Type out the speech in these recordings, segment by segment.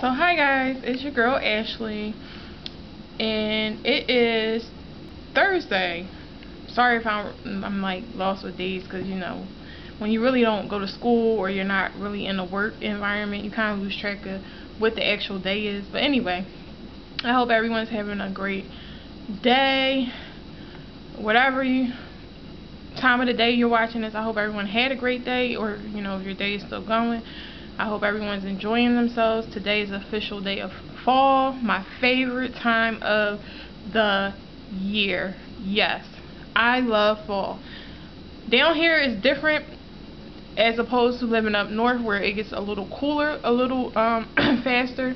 So hi guys, it's your girl Ashley, and it is Thursday. Sorry if I'm like lost with days, because you know when you really don't go to school or you're not really in a work environment, you kind of lose track of what the actual day is. But anyway, I hope everyone's having a great day, whatever time of the day you're watching this. I hope everyone had a great day, or you know, if your day is still going, I hope everyone's enjoying themselves. Today is the official day of fall, my favorite time of the year. Yes, I love fall. Down here is different as opposed to living up north, where it gets a little cooler, a little faster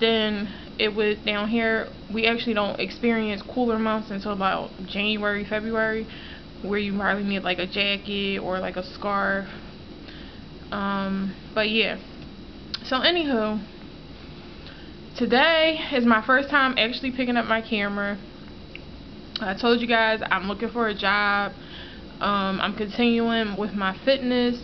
than it would down here. We actually don't experience cooler months until about January, February, where you probably need like a jacket or like a scarf. But yeah, so anywho, today is my first time actually picking up my camera. I told you guys I'm looking for a job. I'm continuing with my fitness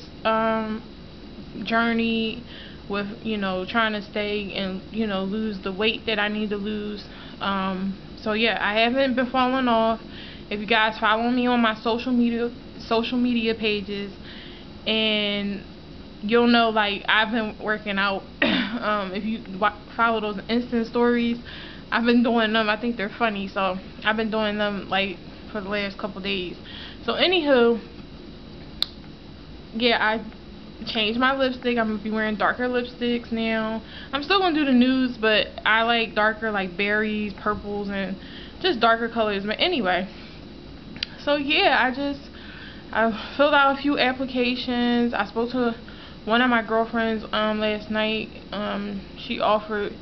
journey, with, you know, trying to stay and, you know, lose the weight that I need to lose. So yeah, I haven't been falling off. If you guys follow me on my social media pages, and you'll know, like, I've been working out. If you follow those instant stories, I've been doing them. I think they're funny, so I've been doing them like for the last couple days. So anywho, yeah, I changed my lipstick. I'm gonna be wearing darker lipsticks now. I'm still gonna do the nudes, but I like darker, like berries, purples, and just darker colors. But anyway, so yeah, I filled out a few applications. I spoke to one of my girlfriends last night. She offered,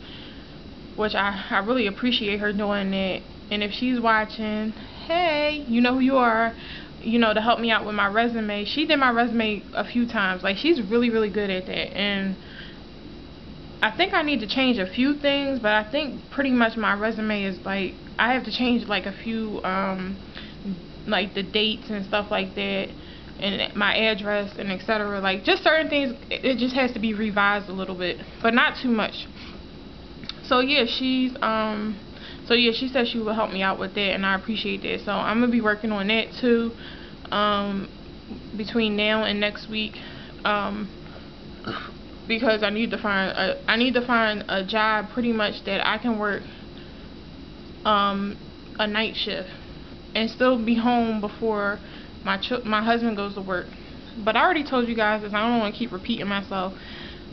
which I really appreciate her doing that. And if she's watching, hey, you know who you are, you know, to help me out with my resume. She did my resume a few times. Like, she's really, really good at that. And I think I need to change a few things, but I think pretty much my resume is like, I have to change like a few, like the dates and stuff like that, and my address and etc. Like, just certain things, it just has to be revised a little bit, but not too much. So yeah, she said she would help me out with that, and I appreciate that. So I'm gonna be working on that too, between now and next week, because I need to find a job pretty much that I can work a night shift and still be home before my husband goes to work. But I already told you guys this. I don't want to keep repeating myself.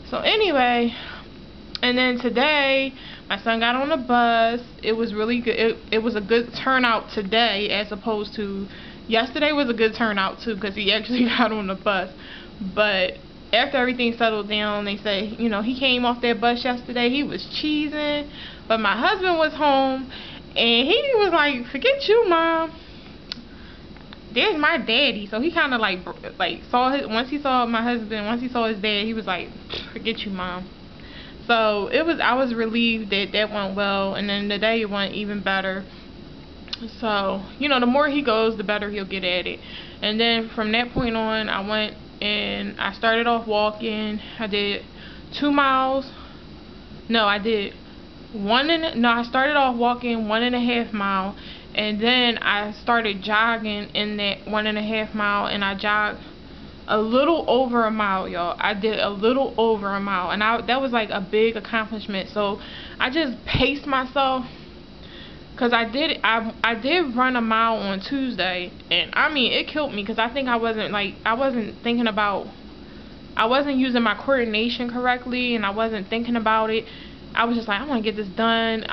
So anyway, and then today my son got on the bus. It was really good. It was a good turnout today, as opposed to yesterday. Was a good turnout too, because he actually got on the bus. But after everything settled down, they say, you know, he came off that bus yesterday. He was cheesing, but my husband was home, and he was like, "Forget you, Mom. There's my daddy." So he kind of like saw his, once he saw his dad, he was like, "Forget you, Mom." So I was relieved that went well, and then the day went even better. So, you know, the more he goes, the better he'll get at it. And then from that point on, I went and I started off walking. I did 2 miles. No, I did I started off walking 1.5 miles, and then I started jogging in that 1.5 mile, and I jogged a little over a mile, y'all. I did a little over a mile, and that was like a big accomplishment. So I just paced myself, because I did run a mile on Tuesday, and I mean, it killed me, because I think I wasn't using my coordination correctly, and I wasn't thinking about it. I was just like, I want to get this done,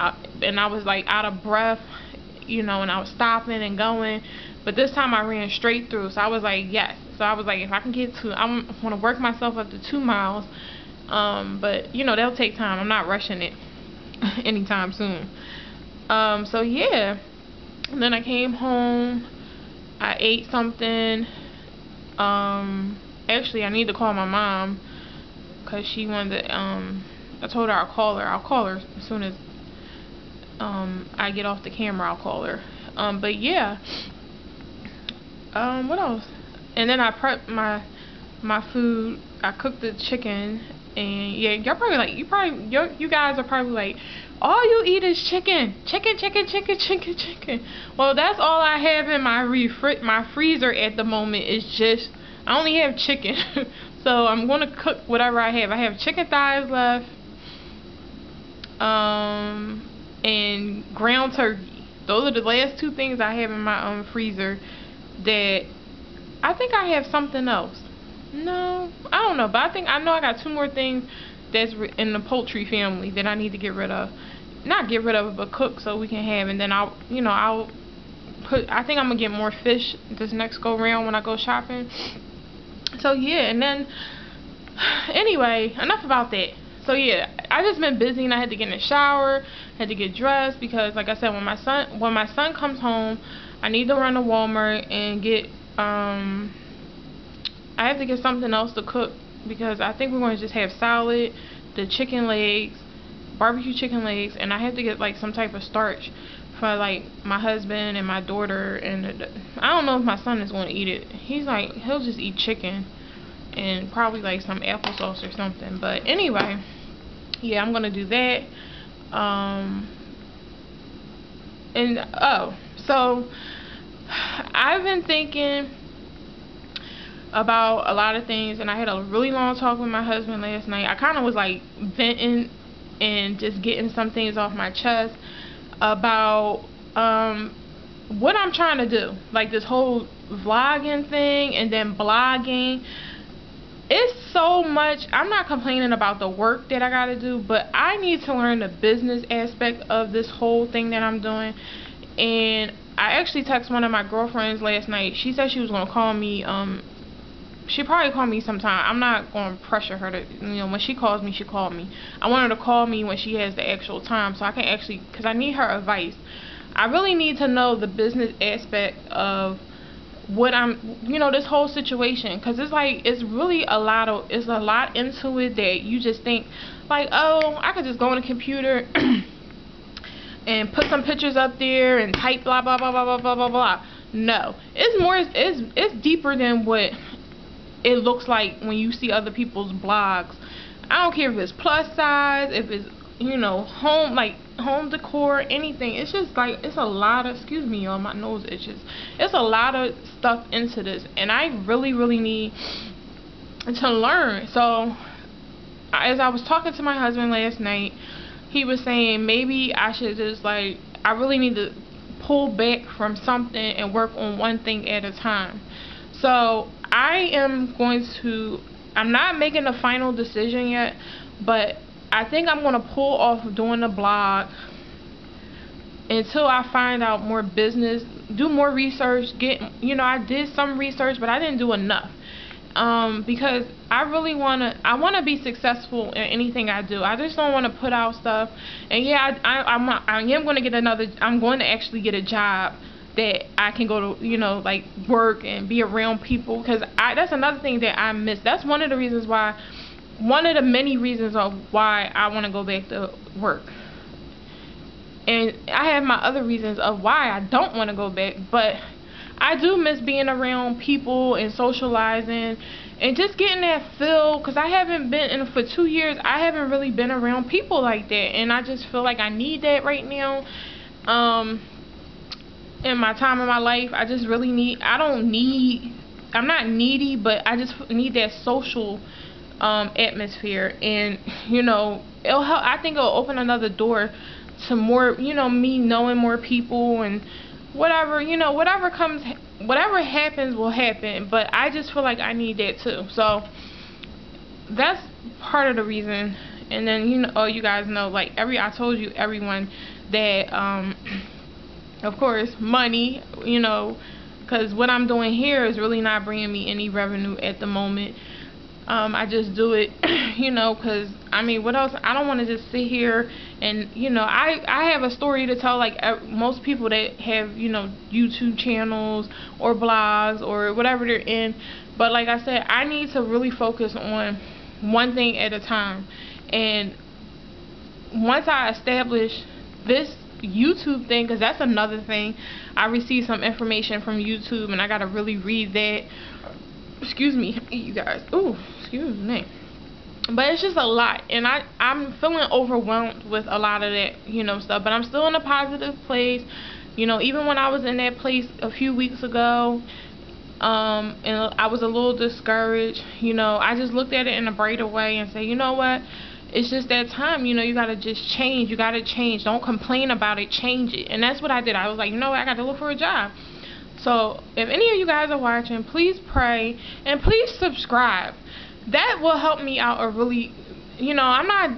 and I was like out of breath, you know, and I was stopping and going. But this time I ran straight through, so I was like, yes. So I was like, if I can get to, I want to work myself up to 2 miles. But you know, that'll take time. I'm not rushing it anytime soon. So yeah. And then I came home. I ate something. Actually, I need to call my mom, because she wanted to, I told her I'll call her as soon as I get off the camera. I'll call her. But yeah. What else? And then I prepped my food. I cooked the chicken And yeah, y'all probably like, you guys are probably like, all you eat is chicken. Well, that's all I have in my freezer at the moment. Is just, I only have chicken. So I'm gonna cook whatever I have. I have chicken thighs left, and ground turkey. Those are the last two things I have in my freezer. That I think I have something else. No, I don't know, but I know I got two more things that's in the poultry family that I need to get rid of. Not get rid of it, but cook so we can have. And then I think I'm gonna get more fish this next go round when I go shopping. So yeah, and then anyway, enough about that. So yeah, I just been busy, and I had to get in the shower, had to get dressed, because like I said, when my son comes home, I need to run to Walmart and get I have to get something else to cook, because I think we're going to just have salad, the chicken legs, barbecue chicken legs, and I have to get like some type of starch for like my husband and my daughter. And I don't know if my son is going to eat it. He'll just eat chicken and probably like some applesauce or something. But anyway, yeah, I'm going to do that. So I've been thinking about a lot of things, and I had a really long talk with my husband last night. I kind of was like venting and just getting some things off my chest about what I'm trying to do, like this whole vlogging thing and then blogging. It's so much. I'm not complaining about the work that I gotta do, but I need to learn the business aspect of this whole thing that I'm doing. And I actually texted one of my girlfriends last night. She said she was gonna call me. She'll probably call me sometime. I'm not going to pressure her to, when she calls me, she called me. I want her to call me when she has the actual time, so I can actually, because I need her advice. I really need to know the business aspect of what I'm, this whole situation, because it's like, it's a lot into it that you just think, like, oh, I could just go on the computer and put some pictures up there and type blah, blah, blah, blah, blah, blah, blah, blah. No. It's deeper than what it looks like when you see other people's blogs. I don't care if it's plus size, if it's home decor, anything. It's just like, it's a lot of, excuse me y'all, my nose itches. It's a lot of stuff into this, and I really need to learn. So as I was talking to my husband last night, he was saying maybe I should just I really need to pull back from something and work on one thing at a time. So I'm not making a final decision yet, but I think I'm going to pull off doing the blog until I find out more business, do more research, I did some research, but I didn't do enough. Because I want to be successful in anything I do. I just don't want to put out stuff. And yeah, I am going to get I'm going to actually get a job that I can go to, like work and be around people, because that's another thing that I miss. That's one of the many reasons of why I want to go back to work. And I have my other reasons of why I don't want to go back, but I do miss being around people and socializing and just getting that feel, because I haven't been for 2 years. I haven't really been around people like that, and I just feel like I need that right now. In my time in my life, I just really I'm not needy, but I just need that social atmosphere. And it'll help. I think it'll open another door to more, me knowing more people, and whatever happens will happen. But I just feel like I need that too. So that's part of the reason. And then you guys know, like I told you, everyone, that of course, money, because what I'm doing here is really not bringing me any revenue at the moment. I just do it, because, what else? I don't want to just sit here and, I have a story to tell, like most people that have, YouTube channels or blogs or whatever they're in. But like I said, I need to really focus on one thing at a time. And once I establish this YouTube thing, because that's another thing, I received some information from YouTube and I gotta really read that. Excuse me, you guys. Ooh, excuse me. But it's just a lot, and I'm feeling overwhelmed with a lot of that, stuff. But I'm still in a positive place. Even when I was in that place a few weeks ago, and I was a little discouraged, I just looked at it in a brighter way and say, you know what? It's just that time, you gotta just change. You gotta change. Don't complain about it. Change it. And that's what I did. I was like, you know what? I gotta look for a job. So if any of you guys are watching, please pray and please subscribe. That will help me out a really, I'm not,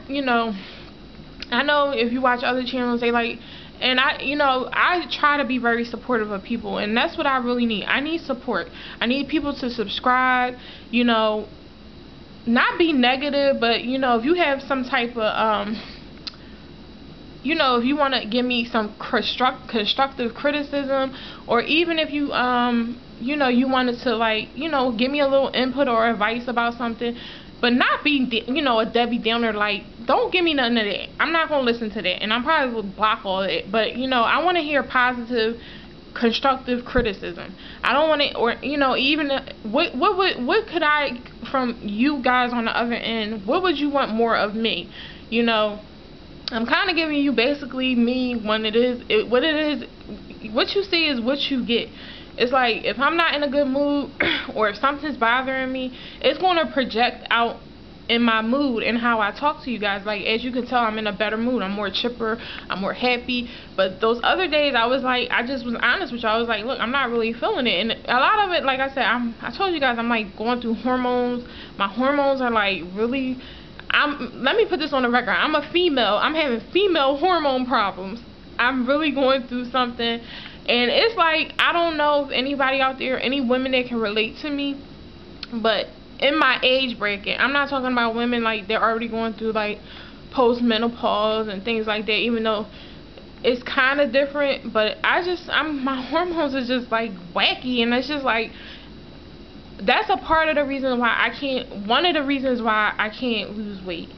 I know if you watch other channels, they like, and I try to be very supportive of people, and that's what I really need. I need support. I need people to subscribe, not be negative, but, if you have some type of, if you want to give me some constructive criticism, or even if you, you wanted to, like, give me a little input or advice about something, but not be, a Debbie Downer. Like, don't give me none of that. I'm not going to listen to that, and I'm probably will block all that. But, I want to hear positive, constructive criticism. I don't want to, or, even, what could I, from you guys on the other end, what would you want more of me? I'm kind of giving you basically me when it is, what you see is what you get. It's like, if I'm not in a good mood, or if something's bothering me, it's going to project out in my mood and how I talk to you guys. Like, as you can tell, I'm in a better mood. I'm more chipper. I'm more happy. But those other days, I was like, I just was honest with you. I was like, look, I'm not really feeling it. And a lot of it, like I said, I told you guys, I'm like going through hormones. My hormones are like really, let me put this on the record. I'm a female. I'm having female hormone problems. I'm really going through something. And it's like, I don't know if anybody out there, any women that can relate to me, but in my age bracket, I'm not talking about women like they're already going through like post-menopause and things like that, even though it's kind of different, but my hormones is just like wacky, and it's just like, that's a part of the reason why one of the reasons why I can't lose weight,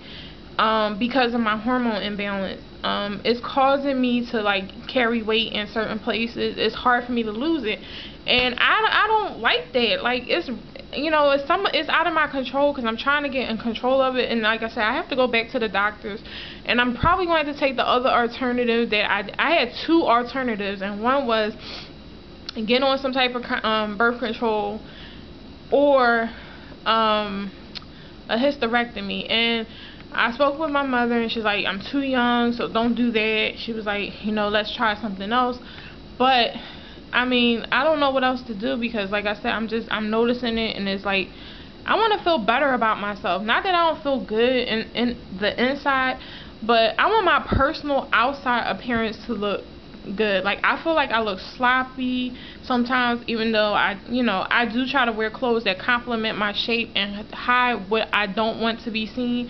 because of my hormone imbalance. It's causing me to like carry weight in certain places. It's hard for me to lose it, and I don't like that. Like, it's it's out of my control, because I'm trying to get in control of it. And like I said, I have to go back to the doctors, and I'm probably going to take the other alternative that I had two alternatives, and one was get on some type of birth control, or a hysterectomy. And I spoke with my mother, and she's like, I'm too young, so don't do that. She was like, let's try something else. But I mean, I don't know what else to do, because like I said, I'm noticing it, and it's like, I want to feel better about myself. Not that I don't feel good in the inside, but I want my personal outside appearance to look good. Like, I feel like I look sloppy sometimes, even though I do try to wear clothes that complement my shape and hide what I don't want to be seen.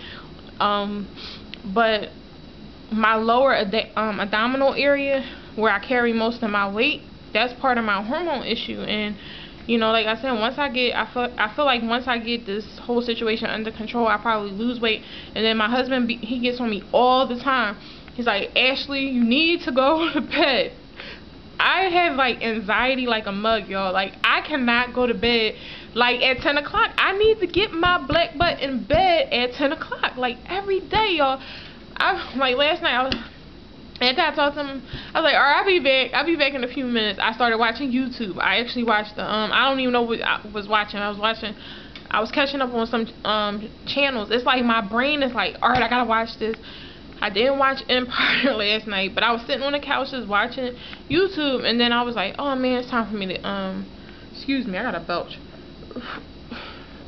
But my lower abdominal area, where I carry most of my weight, that's part of my hormone issue. And like I said, I feel like once I get this whole situation under control, I probably lose weight. And then my husband, he gets on me all the time. He's like, Ashley, you need to go to bed. I have like anxiety like a mug, y'all. Like, I cannot go to bed like at 10 o'clock. I need to get my black butt in bed at 10 o'clock, like every day, y'all. Like last night, after I talked to him, I was like, alright, I'll be back in a few minutes. I started watching YouTube. I actually watched the, I don't even know what I was watching. I was catching up on some channels. It's like my brain is like, alright, I gotta watch this. I didn't watch Empire last night, but I was sitting on the couch just watching YouTube, and then I was like, oh man, it's time for me to, excuse me, I got a belch.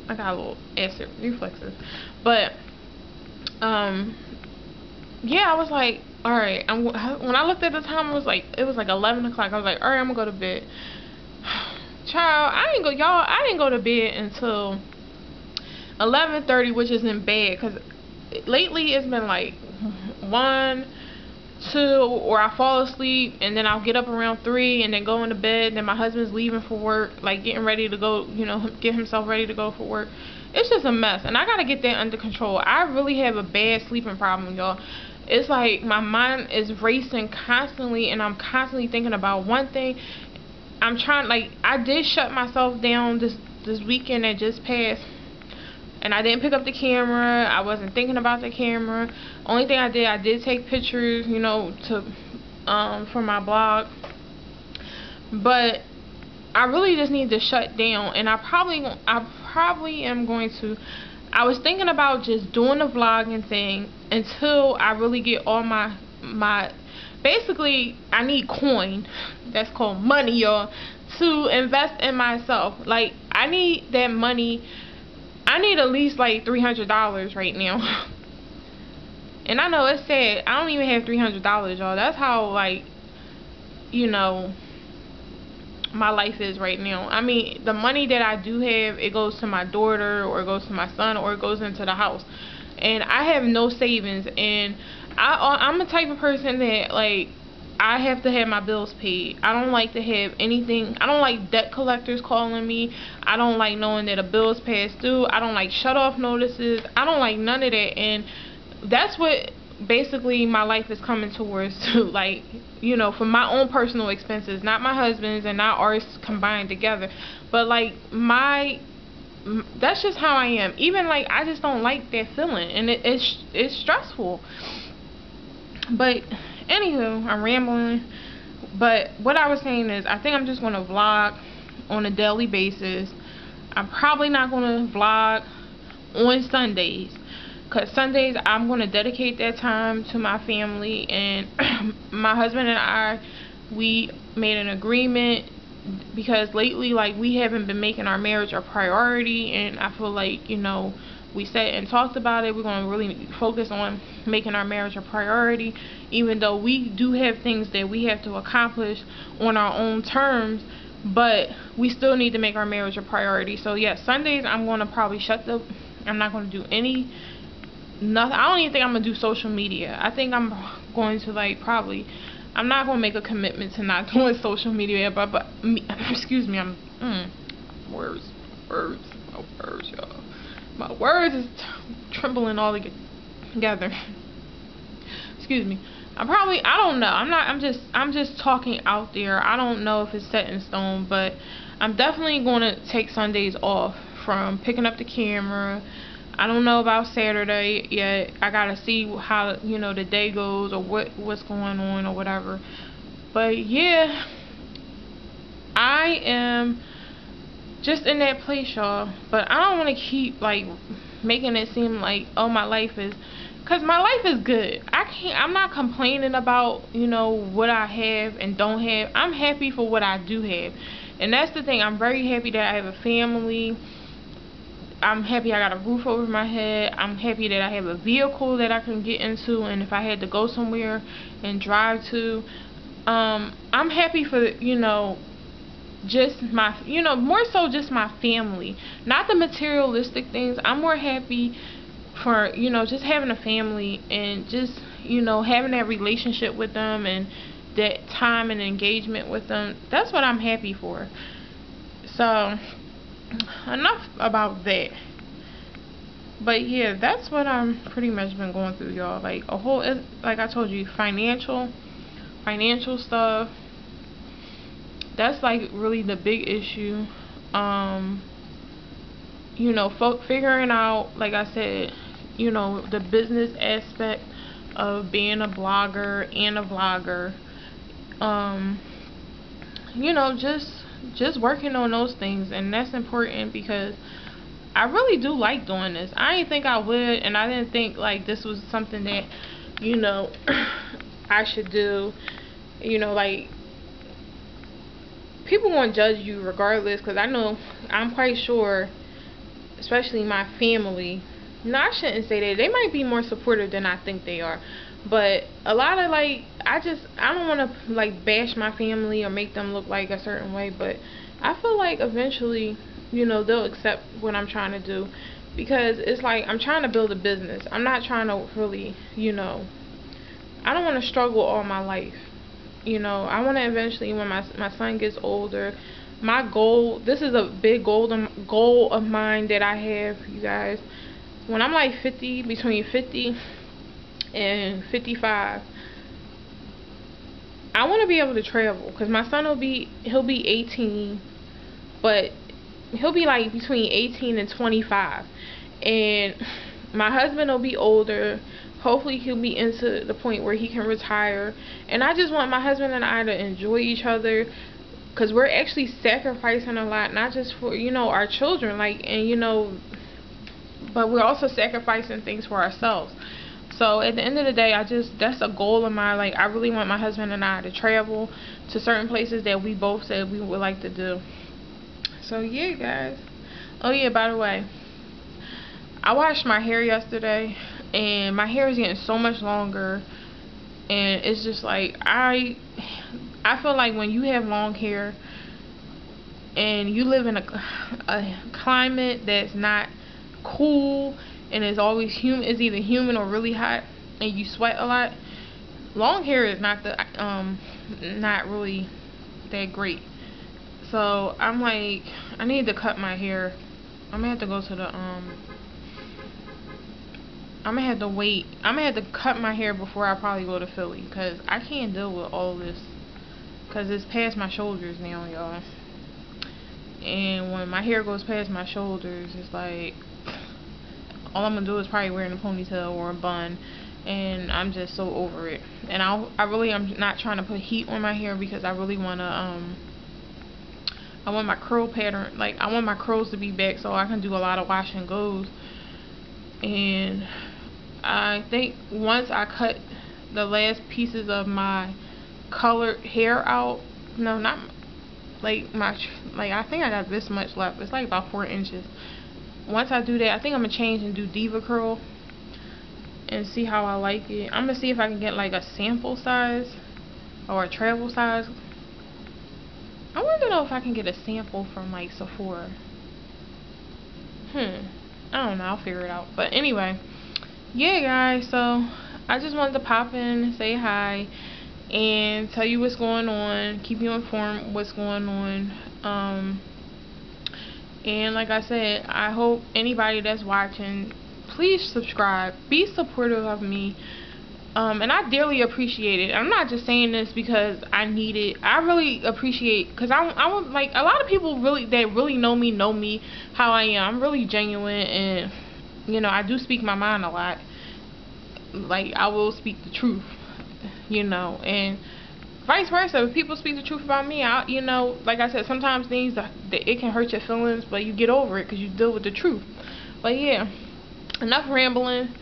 I got a little acid reflexes. But, yeah, I was like, alright, when I looked at the time, it was like 11 o'clock. I was like, alright, I'm gonna go to bed. Child, I didn't go to bed until 11:30, which isn't bad, because lately it's been like 1, 2, or I fall asleep, and then I'll get up around 3 and then go into bed. Then my husband's leaving for work, like getting ready to go, get himself ready to go for work. It's just a mess, and I gotta get that under control. I really have a bad sleeping problem, y'all. It's like my mind is racing constantly, and I'm constantly thinking about one thing. I'm trying, like, I did shut myself down this weekend that just passed, and I didn't pick up the camera. I wasn't thinking about the camera. Only thing I did take pictures, you know, to for my blog. But I really just need to shut down, and I probably am going to. I was thinking about just doing a vlogging thing until I really get all my basically, I need coin, that's called money, y'all, to invest in myself. Like, I need that money. I need at least like $300 right now. And I know it's sad, I don't even have $300, y'all. That's how, like, you know, my life is right now. I mean, the money that I do have, it goes to my daughter, or it goes to my son, or it goes into the house, and I have no savings. And I'm the type of person that, like, I have to have my bills paid. I don't like to have anything. I don't like debt collectors calling me. I don't like knowing that a bill is past due. I don't like shut off notices. I don't like none of that. And that's what basically my life is coming towards too. Like, you know, for my own personal expenses, not my husband's and not ours combined together, but like that's just how I am. Even like, I just don't like that feeling, and it's stressful. But anywho, I'm rambling. But what I was saying is, I think I'm just going to vlog on a daily basis. I'm probably not going to vlog on Sundays, because Sundays I'm going to dedicate that time to my family. And my husband and I, we made an agreement, because lately, like, we haven't been making our marriage a priority, and I feel like, you know, we sat and talked about it. We're going to really focus on making our marriage a priority, even though we do have things that we have to accomplish on our own terms, but we still need to make our marriage a priority. So yes, Sundays I'm going to probably I'm not going to do nothing. I don't even think I'm going to do social media. I think I'm going to, like, probably, I'm not going to make a commitment to not doing social media, but excuse me, words, y'all. My words is trembling all together. Excuse me. I don't know. I'm just talking out there. I don't know if it's set in stone, but I'm definitely going to take Sundays off from picking up the camera. I don't know about Saturday yet. I gotta see how, you know, the day goes, or what's going on, or whatever. But yeah, I am just in that place, y'all. But I don't want to keep, like, making it seem like, oh, my life is, because my life is good. I'm not complaining about, you know, what I have and don't have. I'm happy for what I do have, and that's the thing. I'm very happy that I have a family. I'm happy I got a roof over my head. I'm happy that I have a vehicle that I can get into, and if I had to go somewhere and drive to, I'm happy for, you know, just my, you know, more so just my family, not the materialistic things. I'm more happy for, you know, just having a family, and just, you know, having that relationship with them, and that time and engagement with them. That's what I'm happy for. So enough about that. But yeah, that's what I'm pretty much been going through, y'all. Like, a whole, like I told you, financial stuff. That's like really the big issue. You know, figuring out, like I said, you know, the business aspect of being a blogger and a vlogger. You know, just working on those things, and that's important, because I really do like doing this. I didn't think I would, and I didn't think, like, this was something that, you know, I should do. You know, like, people won't judge you regardless, because I know, I'm quite sure, especially my family, no, I shouldn't say that, they might be more supportive than I think they are, but a lot of, like, I don't want to, like, bash my family or make them look like a certain way, but I feel like eventually, you know, they'll accept what I'm trying to do, because it's like, I'm trying to build a business. I'm not trying to really, you know, I don't want to struggle all my life. You know, I want to eventually, when my son gets older, my goal, this is a big goal of mine that I have, you guys. When I'm like 50, between 50 and 55, I want to be able to travel, because my son he'll be 18, but he'll be like between 18 and 25, and my husband will be older. Hopefully he'll be into the point where he can retire, and I just want my husband and I to enjoy each other, because we're actually sacrificing a lot, not just for, you know, our children, like, and you know, but we're also sacrificing things for ourselves. So at the end of the day, that's a goal of mine. Like, I really want my husband and I to travel to certain places that we both said we would like to do. So yeah, guys. Oh yeah, by the way, I washed my hair yesterday, and my hair is getting so much longer, and it's just like, I feel like when you have long hair and you live in a climate that's not cool, and it's always humid, it's either humid or really hot, and you sweat a lot, long hair is not really that great. So I'm like, I need to cut my hair. I'm gonna have to go to the I'm gonna have to wait. I'm gonna have to cut my hair before I probably go to Philly, because I can't deal with all this, because it's past my shoulders now, y'all. And when my hair goes past my shoulders, it's like, all I'm gonna do is probably wearing a ponytail or a bun, and I'm just so over it. And I really am not trying to put heat on my hair, because I really wanna I want my curl pattern, like, I want my curls to be back so I can do a lot of wash and goes. And I think once I cut the last pieces of my colored hair out, no, not like I think I got this much left. It's like about 4 inches. Once I do that, I think I'm gonna change and do Diva curl and see how I like it. I'm gonna see if I can get like a sample size or a travel size. I want to know if I can get a sample from like Sephora. I don't know, I'll figure it out. But anyway, yeah, guys, so I just wanted to pop in, say hi, and tell you what's going on, keep you informed what's going on. And like I said, I hope anybody that's watching, please subscribe, be supportive of me. And I dearly appreciate it. I'm not just saying this because I need it. I really appreciate, because I want, like, a lot of people that really know me how I am. I'm really genuine, and you know, I do speak my mind a lot. Like, I will speak the truth, you know, and vice versa. If people speak the truth about me, you know, like I said, sometimes things that it can hurt your feelings, but you get over it because you deal with the truth. But yeah, enough rambling.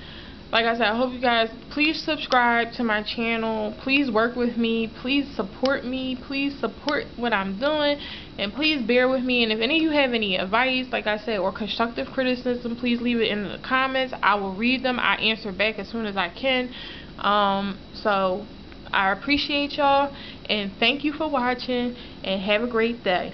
Like I said, I hope you guys, please subscribe to my channel. Please work with me. Please support me. Please support what I'm doing. And please bear with me. And if any of you have any advice, like I said, or constructive criticism, please leave it in the comments. I will read them. I answer back as soon as I can. So I appreciate y'all. And thank you for watching. And have a great day.